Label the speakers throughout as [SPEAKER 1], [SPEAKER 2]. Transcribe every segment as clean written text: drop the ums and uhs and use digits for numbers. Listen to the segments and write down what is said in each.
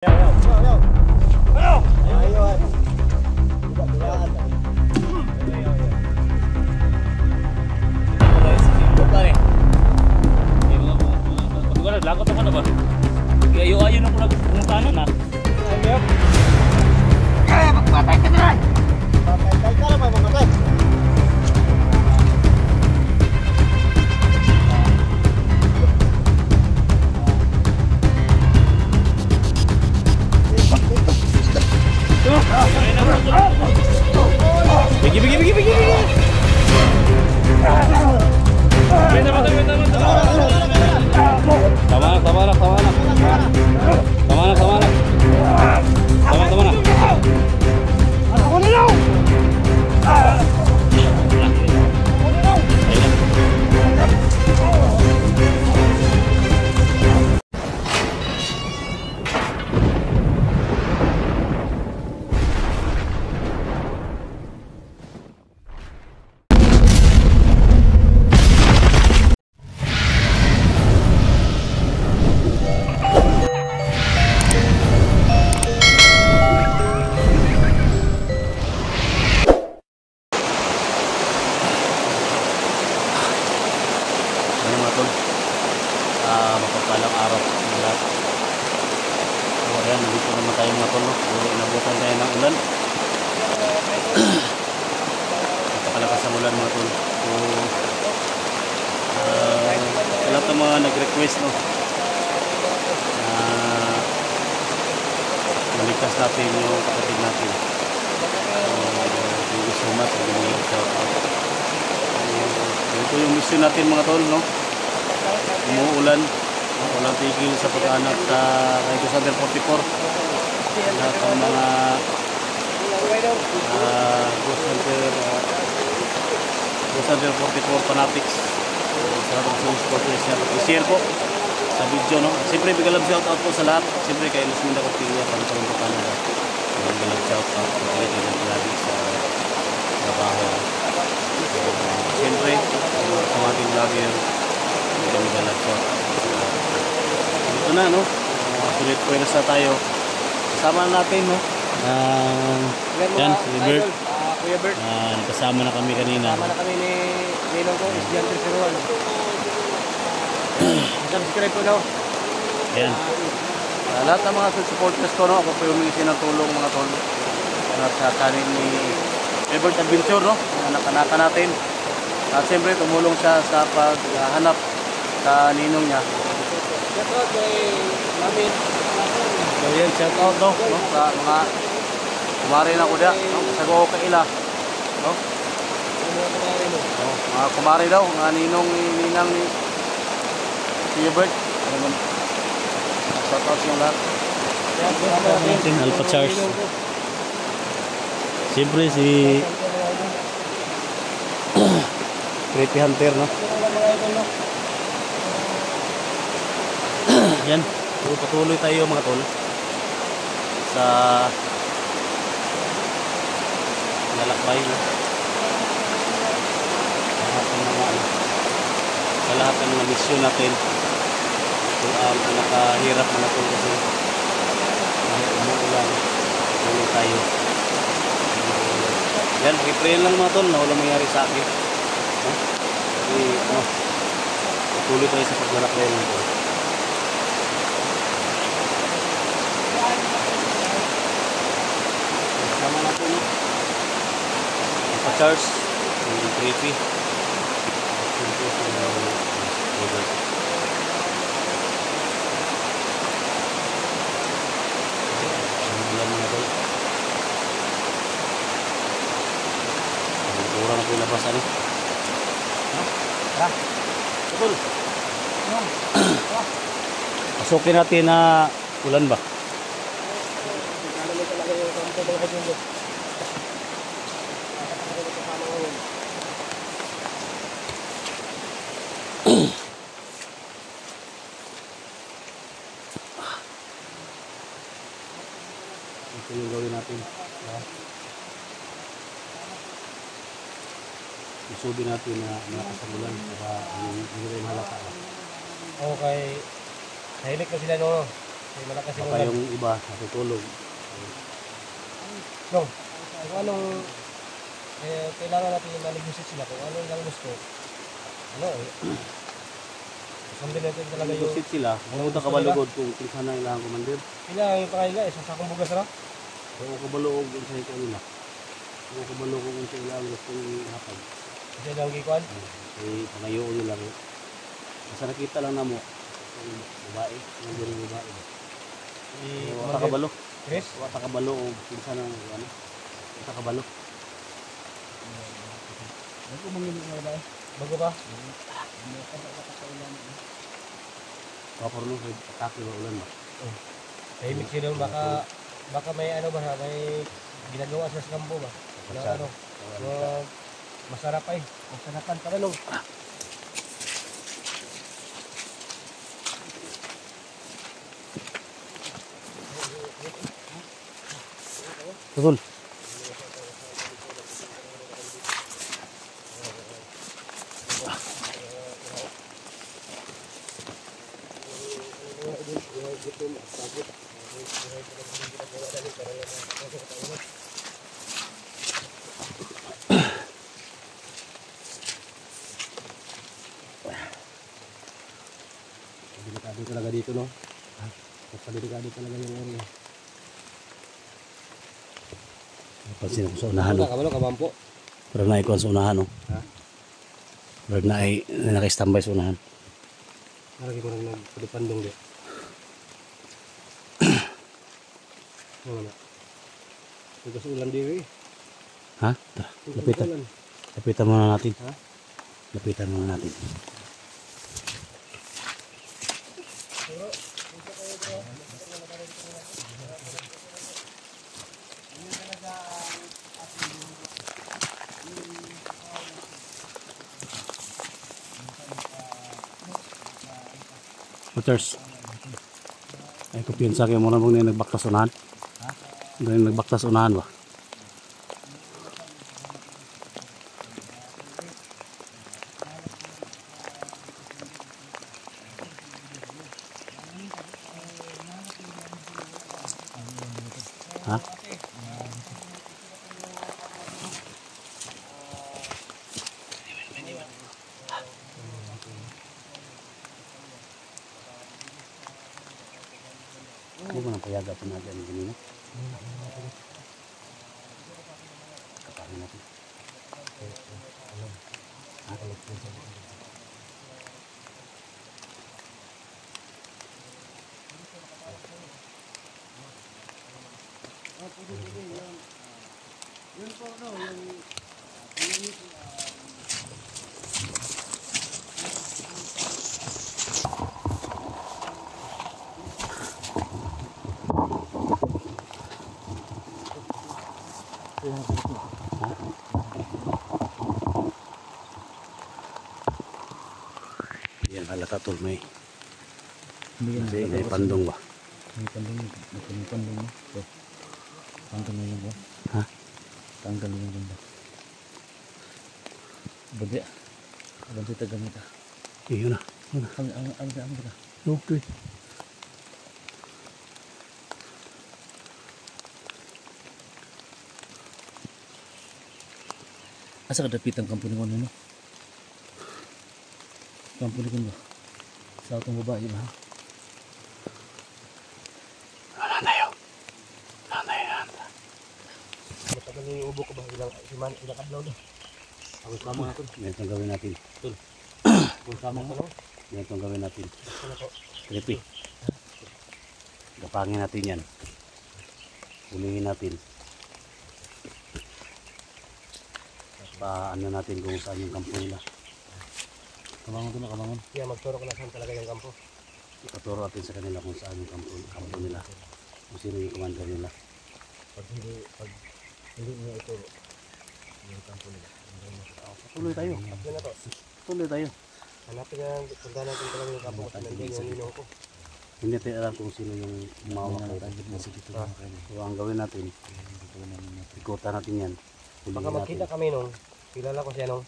[SPEAKER 1] Lagot ako na ba? Ayaw-ayaw na ko nagpuntanan na.
[SPEAKER 2] Kaya magpatay ka na! Patay ka naman mamatay.
[SPEAKER 1] Bigi. Tama na.
[SPEAKER 2] Ako na lang!
[SPEAKER 1] Mapagpalang araw ng lahat. So ayan, nandito naman tayo mga tol, no? So inabutan tayo ng ulan. Napakalakas ang ulan mga tol. So sa lahat ng mga nag-request, no, maligtas natin yung kapatid natin. So thank you so much. Shout out. Ito yung mission natin mga tol, no? Umuulan, walang tigil sa pag-anak sa Ghost Hunter 44. Lahat ng mga Ghost Hunter 44 fanatics, sa lahat ng supporters niya, i-share po sa video, no? Siyempre big love shout out po sa lahat. Siyempre kay Lusminda Cortilia, Pantong po Canada, big love shout out po kayo lagi sa trabaho. Siyempre sa ating vlogger, big love shout out. Ito na, no? Sulit po na tayo. Kasama natin, no? Yan, si Bert.
[SPEAKER 2] Kuya Bert.
[SPEAKER 1] Kasama na kami kanina.
[SPEAKER 2] Kasama na kami ni Ninong ko, Isdian Triseruan. Subscribe po daw.
[SPEAKER 1] Yan.
[SPEAKER 2] Lahat ng mga supporters ko, no? Ako po yung humingi ng tulong mga tol. Sa kanin ni Bert Adventure, no? Anak-anakan natin. At siyempre tumulong siya sa paghanap sa ninong niya. Shout out kay Mami.
[SPEAKER 1] So yan, shout out, no?
[SPEAKER 2] Sa mga kumari na ko diya, no? Sa go ka ila, no? Mga kumari daw, mga ninang ni Kuya Bert. Shout out yung lahat.
[SPEAKER 1] Alpha Charles. Siyempre si Creepy Hunter, no? Yan, patuloy tayo mga tol sa lalakbay, no? Sa lahat ng mga misyon natin. Kung nakahirap mga tol kasi umuulan, patuloy tayo. Yan, i-pray lang mga tol na walang mangyari sa akin, no? Kasi patuloy tayo sa paglalakbay mga tol. Sama natin, no? Pa-charge yung creepy. Kurang na po yung labas, ano? Betul. Pasukin natin na ulan ba? Ito yung gawin natin. Isubi natin na malakas ang ulan para hindi rin halata.
[SPEAKER 2] Okay. Nahilik na sila no.
[SPEAKER 3] May malakas yung
[SPEAKER 2] Baka
[SPEAKER 3] ulan.
[SPEAKER 2] yung iba natutulog.
[SPEAKER 3] No, kung anong kailangan natin ma-negotiate sila kung ano lang gusto. Ano, sundin natin talaga yung
[SPEAKER 2] Gusit sila. Pumunta ka balugod kung kinsa na ilang commander.
[SPEAKER 3] kailangan yung pangailangan, isang sakong bugas na.
[SPEAKER 2] Kung kabalog kung sa ito nila. Kung kabalog kung sa ilang gusto ihapag.
[SPEAKER 3] Kasi lang gikuan.
[SPEAKER 2] Kasi pangayoon nila. Basta nakita lang na mo. Yung babae. Yung diri babae. Wata kabalo.
[SPEAKER 3] Chris?
[SPEAKER 2] Wata kabalo o kinsa na ano. Wata kabalo.
[SPEAKER 3] Bago manginig na ba? Bago ba?
[SPEAKER 2] Kapor no, atake ba ulan ba?
[SPEAKER 3] Tahimik sila baka may ano ba, may ginagawa sa kampo ba? Na ano, na masarap ay, masarapan pa rin.
[SPEAKER 2] Betul. Delikado talaga dito, no? Delikado talaga yung area. Pansin ako sa unahan, no?
[SPEAKER 3] Kabalo kabampo.
[SPEAKER 2] Parang naikon sa unahan, no?
[SPEAKER 3] Ha?
[SPEAKER 2] Parang nakistambay sa unahan.
[SPEAKER 3] Lagi ko nang nagpandong di. Ano na? Tugas ulan diri.
[SPEAKER 2] Ha? Tara, lapitan. Lapitan muna natin.
[SPEAKER 3] Ha?
[SPEAKER 2] Lapitan muna natin. Waters. Ay ko piensa kay mo na mong nagbaktas unahan. Ganun nagbaktas unahan ba? Ha? Hindi mo nang payaga pa natin ang ganina. Kapagin natin. Yan halata tol may. May pandong ba?
[SPEAKER 3] May pandong mo. So, tanggal na yun ba?
[SPEAKER 2] Ha?
[SPEAKER 3] Tanggal na yun ba? Bagya. Alam kita gamit ah.
[SPEAKER 2] Yun na.
[SPEAKER 3] Ang ka.
[SPEAKER 2] Okay.
[SPEAKER 3] Asa kadapit ang kampo ni Juan mo? Kampo ni Juan ba? Sa atong babae ba?
[SPEAKER 2] Wala tayo. Wala tayo.
[SPEAKER 3] Matagal na yung ubo ko ba? Ilang adlaw na.
[SPEAKER 2] Ako sama nga tol. Ganito ang gawin natin. Tol.
[SPEAKER 3] Kung sama ko lang.
[SPEAKER 2] Ganito ang gawin natin.
[SPEAKER 3] Ano po?
[SPEAKER 2] Kripi. Gapangin natin yan. Hulihin natin. Paano natin kung saan yung kampo nila. Kabangon doon na, kabangon.
[SPEAKER 3] Yeah, magturo ko na saan talaga yung kampo.
[SPEAKER 2] Ipaturo natin sa kanila kung saan yung kampo nila. Kung sino yung commander nila.
[SPEAKER 3] Pag hindi niya ituro yung kampo nila.
[SPEAKER 2] Tuloy tayo.
[SPEAKER 3] Yan na to.
[SPEAKER 2] Tuloy tayo.
[SPEAKER 3] Hanapin na, punta natin talaga yung kampo kasi nandiyan yung ninong ko.
[SPEAKER 2] Hindi natin alam kung sino yung umawak dito. So ang gawin natin, ikutan natin yan.
[SPEAKER 3] Baka
[SPEAKER 2] Hulihin
[SPEAKER 3] makita
[SPEAKER 2] natin.
[SPEAKER 3] kami nung, kilala ko siya nung,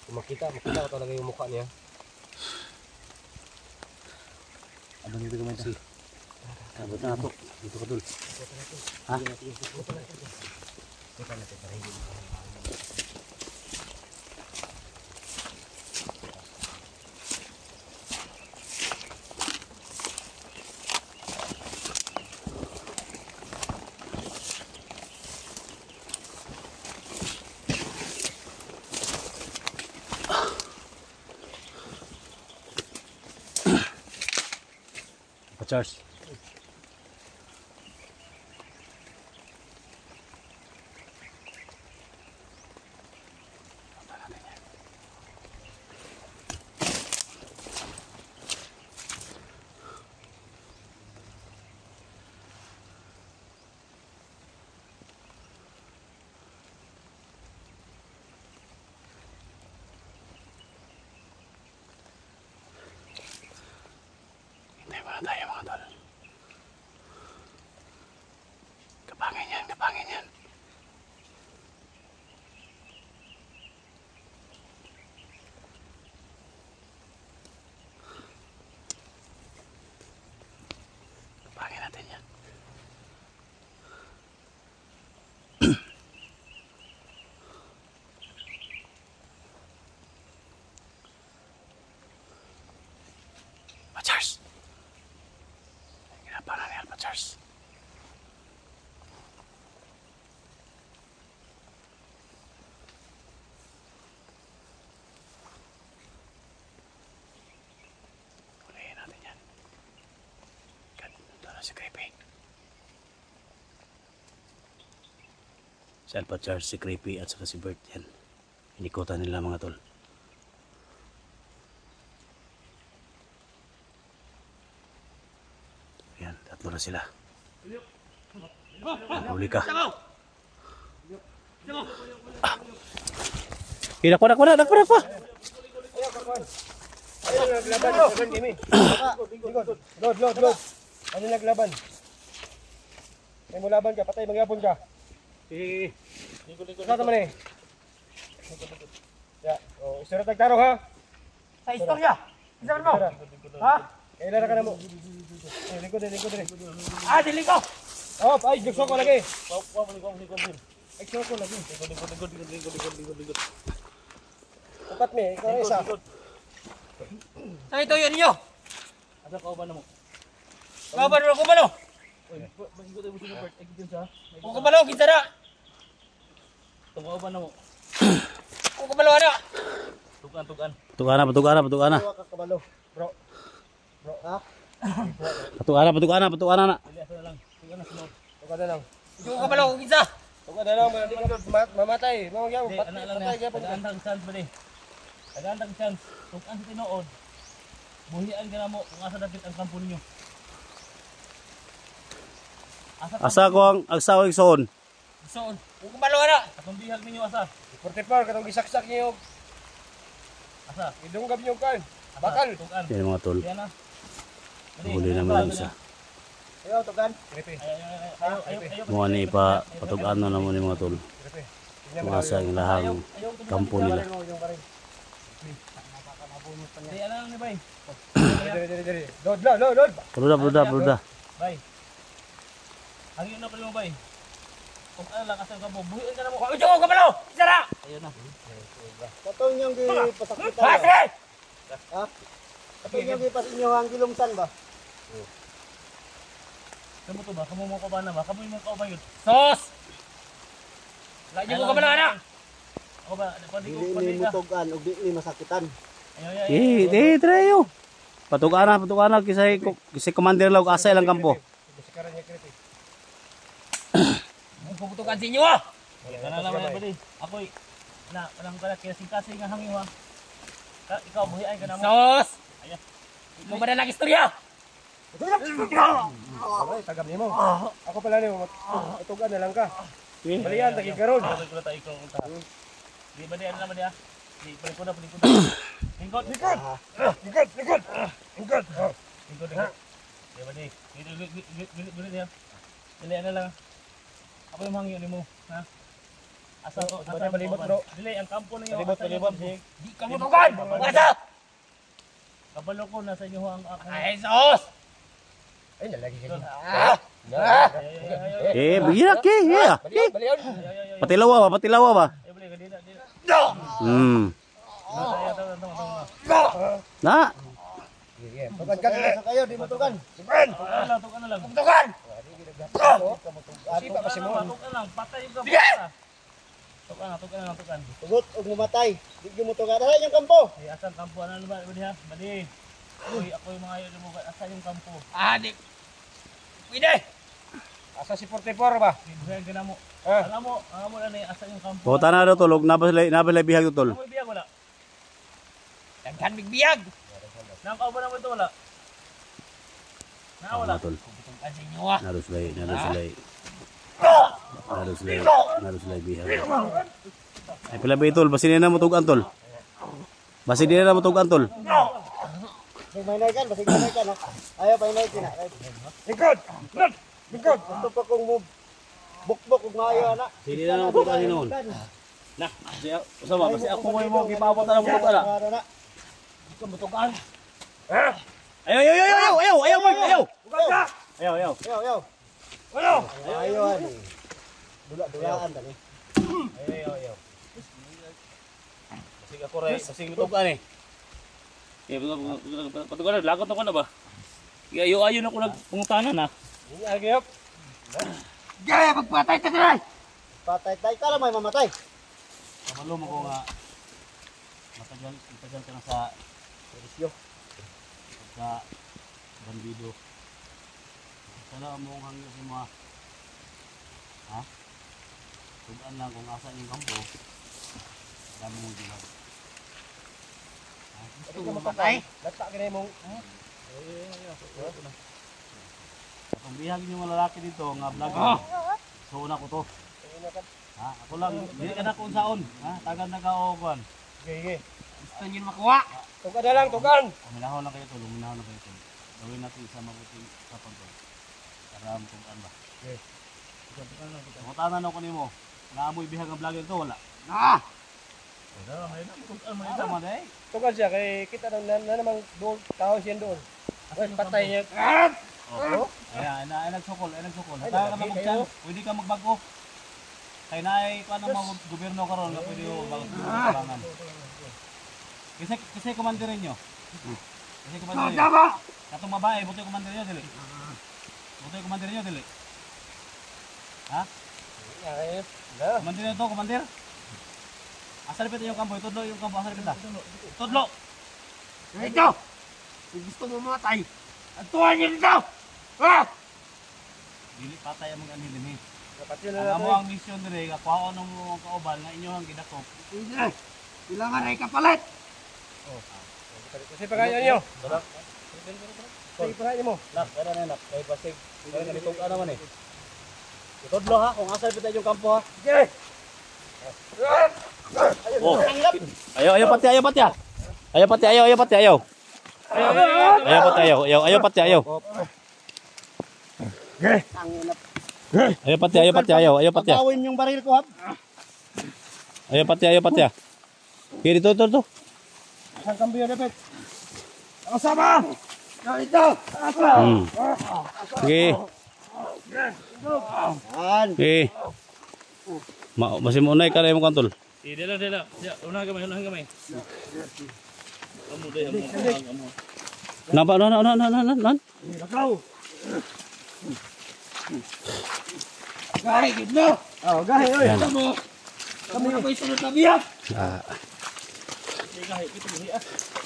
[SPEAKER 3] kung makita ko talaga yung mukha niya.
[SPEAKER 2] Abang dito kamay.
[SPEAKER 1] Abot na ako. Dito ka dul. Ha? Charles. Hintay muna tayo mga tol. Kapangin yan, kapangin yan. Kapangin natin yan. Pa-Charles! Ginapanan ni Alpha Charles. Hulihin natin yan. Ito na si Creepy. Si Alpha Charles, si Creepy at saka si Bert yan. Inikutan nila mga tol. Yan, tatlo na sila. Huli ka. Dakpa.
[SPEAKER 3] Ano naglaban? Lod. Ano naglaban? May mo laban ka, patay magyapon ka. Lingkod. Sa naman eh. Ya, oh, isura tagtarong ha.
[SPEAKER 4] Sa istorya. Isa mo. Ha?
[SPEAKER 3] Kailan ka na mo? Lingkod.
[SPEAKER 4] Ah, diling ko.
[SPEAKER 3] Oh, ay jukso ko lagi.
[SPEAKER 4] Lingkod.
[SPEAKER 3] Jukso ko lagi.
[SPEAKER 4] Lingkod.
[SPEAKER 3] Upat mi, ikaw na isa.
[SPEAKER 4] Sa ito yun niyo.
[SPEAKER 2] Asa ka ba na mo?
[SPEAKER 4] Kabalo ko balo. Ko balo kinsa na.
[SPEAKER 2] Tungaw ba na mo?
[SPEAKER 4] Ko balo ana.
[SPEAKER 2] Tugan.
[SPEAKER 1] Patugana.
[SPEAKER 3] Kabalo, bro. Bro, ha?
[SPEAKER 1] Patugana na.
[SPEAKER 3] Tuka na lang.
[SPEAKER 4] Ko balo kinsa.
[SPEAKER 3] Tuka na lang, mamatay. Mamagyaw,
[SPEAKER 2] Ana lang
[SPEAKER 3] patay
[SPEAKER 2] na.
[SPEAKER 3] gyapon ka.
[SPEAKER 2] Agandang chance ba di? Agandang chance. Tugan sa tinuod. Buhian ka na mo kung asa dapit ang kampo ninyo.
[SPEAKER 1] Asa ko ang agsaw igsoon.
[SPEAKER 4] So, ko balo ana.
[SPEAKER 2] Atong bihag ninyo asa.
[SPEAKER 3] 44 katong gisaksak niyo.
[SPEAKER 2] Asa.
[SPEAKER 3] Idunggab niyo kan. Bakal.
[SPEAKER 2] Tugan.
[SPEAKER 1] Yan mga tol.
[SPEAKER 2] Yan na.
[SPEAKER 1] Huli naman yung isa.
[SPEAKER 3] Ayo tugan.
[SPEAKER 2] Ayaw.
[SPEAKER 1] Mga ni pa patugano na mo ni mga tol. Mga sa ilahang kampo nila.
[SPEAKER 2] Di ana lang ni bay.
[SPEAKER 3] Diri. Lod.
[SPEAKER 1] Peluda.
[SPEAKER 2] Bay. Hangin na pala mo bay. Kung ano lang asa kampo, buhian ka na mo.
[SPEAKER 4] Ko balo. Kinsa na.
[SPEAKER 2] Ayun na.
[SPEAKER 3] Katong yung gipasakitan.
[SPEAKER 4] Ha, sige.
[SPEAKER 3] Ha? Katong yung gipas inyo ang gilumsan ba?
[SPEAKER 2] Kamu to ba? Kamu mo ko ba na ba? Kamu mo ko ba yun?
[SPEAKER 4] Sos. Lagi mo ko balo ana.
[SPEAKER 2] Ako ba? Pwede ko ka.
[SPEAKER 3] mutogan ug di masakitan.
[SPEAKER 1] Trayo. Patugana kisay commander law asa ilang kampo.
[SPEAKER 3] Bisikaran niya kriti.
[SPEAKER 4] Mo putukan sa inyo ah.
[SPEAKER 2] Kana lang ba di? Ako na kanang kala kasi nga hangin wa. Ikaw buhian ka na mo.
[SPEAKER 4] Sos.
[SPEAKER 2] Ayan.
[SPEAKER 4] Mo ba na istorya?
[SPEAKER 3] Ay, tagam nimo. Ako pala nimo, tugan na lang ka. Balian tagi karon.
[SPEAKER 2] Ko ta ikaw unta. Di ba di ano naman dia? Di paling ko na. Lingkod. Di ba di? Dili dia. Dili ana lang. Ako yung hangin nimo, ha? Asa to?
[SPEAKER 3] Balibot, bro.
[SPEAKER 2] Dili ang kampo ninyo.
[SPEAKER 3] Balibot.
[SPEAKER 4] Di ka mo tukan. Asa?
[SPEAKER 2] Kabalo ko nasa inyo ang
[SPEAKER 4] Ay sos.
[SPEAKER 3] Ay, nalagi ka din.
[SPEAKER 2] Biyak yeah.
[SPEAKER 3] Balion.
[SPEAKER 2] Patilawa ba? Na.
[SPEAKER 3] Tukan ka sa kayo, di mo tukan.
[SPEAKER 4] Tukan na lang.
[SPEAKER 3] Tukan! Sipa kasi mo.
[SPEAKER 4] Tukan lang, patay ka. Tukan.
[SPEAKER 3] Tugot og mamatay. Di mo tukan. Asa yung kampo?
[SPEAKER 4] Ay, asan kampo? Ano ba? Badi ha? Badi. Ako yung mga yun mo. Asan yung kampo?
[SPEAKER 3] Di. Pwede. Asa si 44 ba?
[SPEAKER 4] Buhayan ka na mo.
[SPEAKER 3] Ah.
[SPEAKER 4] Alam mo na ni asan yung kampo.
[SPEAKER 2] Buta na daw tulog, nabalay bihag to tol.
[SPEAKER 4] Amoy biyag wala.
[SPEAKER 3] Daghan bigbiyag.
[SPEAKER 4] Nakaw ba naman ito wala? Wala.
[SPEAKER 2] Tol.
[SPEAKER 3] Kasi inyo ah.
[SPEAKER 2] Naruslay bihag. Ay pila ba tol, basi na mo tugan tol.
[SPEAKER 3] May naikan, basig may naikan. Ayaw pa naikan. Likod! Likod! Ito pa kong bukbok ug maayo ana.
[SPEAKER 2] Sini na mo tugan hinon. Na, usama basi ako mo gipabot na mo tugan na.
[SPEAKER 3] Ikaw mutukan.
[SPEAKER 2] Ayaw.
[SPEAKER 3] Ayaw ani. Dula-dulaan tani.
[SPEAKER 2] Ayaw. Basig ako ray, basig tugan eh.
[SPEAKER 4] Patugan na, lagot ako na ba? Ayo na ako nagpungutanan ha.
[SPEAKER 3] Agayop. Gaya magpatay ta dai. Patay tay ka may mamatay.
[SPEAKER 2] Kamalo mo ko nga matagal ka na sa
[SPEAKER 3] Risyo.
[SPEAKER 2] sa bandido. Sana mo hangyo sa mga tugan lang kung asa yung kampo. Dami mo dilag.
[SPEAKER 3] Ito ka mamatay. Lata ka na mong
[SPEAKER 2] Kung bihag yung mga lalaki dito nga vlogger. So una ko to. Ako lang, dili ka na kung saon. Tagal na ka o kuan.
[SPEAKER 3] Sige. Gusto niyo makuha. Tugan na lang, tugan.
[SPEAKER 2] Minahon na kayo to, luminahon na kayo to. Gawin natin sa mabuting usapan to. Para tugan ba.
[SPEAKER 3] Okay.
[SPEAKER 2] Mutanan ako nimo. Naamoy bihag ang vlogger to wala. Ito man eh.
[SPEAKER 3] Tugan siya kay kita na namang doon tao siya doon. Patay niya.
[SPEAKER 2] Ay nagsukol. Hata ka magugsan, pwede ka magbago. Kay naay kuan ang mga gobyerno karon nga pwede yo bago. Kasi komanderin nyo. Katong babae, butoy komanderin nyo dili. Ha? Komanderin nyo to, komandir. Asal pita yung kampo, tudlo yung kampo, asal pita. Tudlo!
[SPEAKER 3] Ito! Gusto mo matay. Atuan niyo dito!
[SPEAKER 2] Dili patay ang mga anilin eh.
[SPEAKER 3] Kapatid
[SPEAKER 2] Ang amo ang mission dire, kakuha ng mga kauban nga inyo ang gidakop.
[SPEAKER 3] Kailangan ay kapalit! Kasi pagkaya niyo. Sige pagkaya mo.
[SPEAKER 2] Nak, kaya na nak. Kaya pasig. Kaya na ditong naman eh. Tudlo ha, kung asal pita yung kampo ha.
[SPEAKER 3] Sige!
[SPEAKER 2] Oh. Ayaw pati. Ayaw pati. Ayaw pati.
[SPEAKER 3] Pagawin yung baril ko ha.
[SPEAKER 2] Ayaw pati. Kiri to.
[SPEAKER 3] Ang kambyo dapat. Ang sama! Ito!
[SPEAKER 2] Sige. Sige. Masih mau naik ka mo kantol.
[SPEAKER 4] Dila. Unahan kamay. Kamu deh, kamu.
[SPEAKER 2] Nampak non.
[SPEAKER 3] Lakaw! Gahe gito! Gahe oy! Kami ako'y sunod na biyak!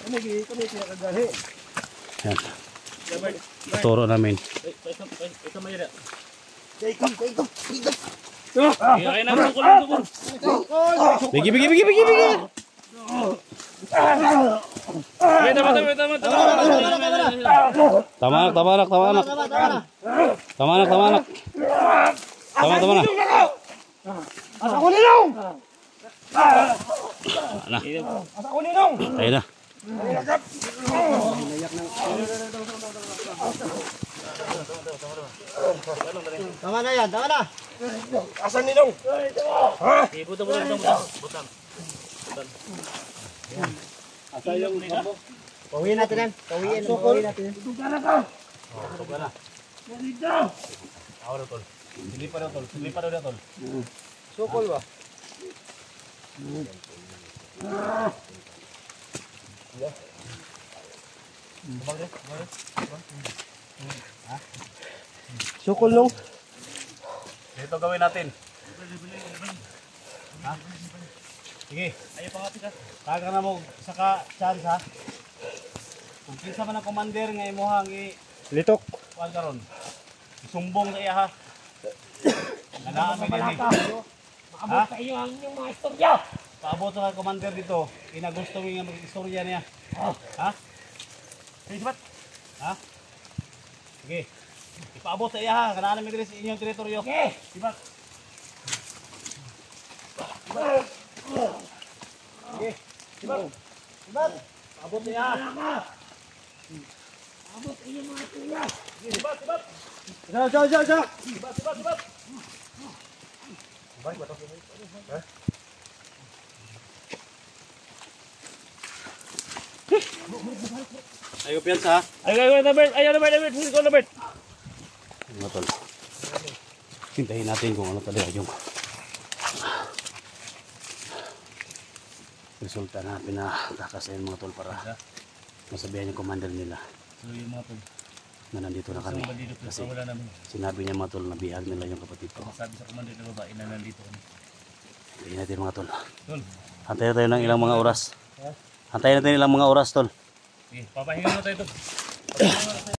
[SPEAKER 3] Kami kaya kagahe.
[SPEAKER 2] Yan. Turo namin.
[SPEAKER 4] Ito may ira.
[SPEAKER 3] Ikaw!
[SPEAKER 4] Ay, nagtukol.
[SPEAKER 2] Bigi. Tama nak.
[SPEAKER 3] Asa ko ninong!
[SPEAKER 2] Nah.
[SPEAKER 3] Asa ko ninong!
[SPEAKER 2] Tayo na.
[SPEAKER 3] Tama na yan, tama na! Asa ninong?
[SPEAKER 4] Butang.
[SPEAKER 3] Asa yung kampo? Pawiin natin yan. Pawiin natin.
[SPEAKER 2] Tuga na. Ako na tol. Sili pa daw tol. Sili pa daw na tol.
[SPEAKER 3] Sukol ba? Sukol nung.
[SPEAKER 2] Dito gawin natin. Ha? Sige.
[SPEAKER 4] Ayaw pa kapit ha.
[SPEAKER 2] Taga na mo saka chance ha. Kung kinsa man ang commander nga imuhang
[SPEAKER 3] Litok.
[SPEAKER 2] kuan karon. Isumbong sa iya ha. Nanaan mi dinhi.
[SPEAKER 4] Maabot sa iyo ang inyong mga istorya.
[SPEAKER 2] Paabot sa commander dito. Inagusto mi nga mag-istorya niya. Ha?
[SPEAKER 4] Sige, sabat.
[SPEAKER 2] Ha? Sige. Ipaabot sa iya ha. Kanaan mi diri sa inyong teritoryo.
[SPEAKER 4] Okay.
[SPEAKER 2] Diba? Sige. Diba? Diba? Paabot sa iya.
[SPEAKER 4] Maabot sa inyong mga istorya.
[SPEAKER 2] Sige, diba? Diba?
[SPEAKER 3] Sa.
[SPEAKER 2] Diba? Diba? Diba? Ayo piyansa ha.
[SPEAKER 4] Ayaw na Bert. Ayaw na Bert. Ikaw na Bert.
[SPEAKER 1] Mga tol. Hintayin natin kung ano talaga yung resulta na pinatakasin mga tol para masabihan yung commander nila
[SPEAKER 2] So yung mga tol.
[SPEAKER 1] na nandito na kami.
[SPEAKER 2] Bandito po
[SPEAKER 1] Kasi
[SPEAKER 2] wala namin.
[SPEAKER 1] sinabi niya mga tol na bihag nila yung kapatid ko.
[SPEAKER 2] Sabi sa commander na babae na nandito kami.
[SPEAKER 1] Hintayin natin mga tol.
[SPEAKER 2] Tol.
[SPEAKER 1] Antayin tayo ng ilang mga oras. Antayin natin ilang mga oras tol.
[SPEAKER 2] Sige, papahinga mo tayo tol. Papahinga mo tayo.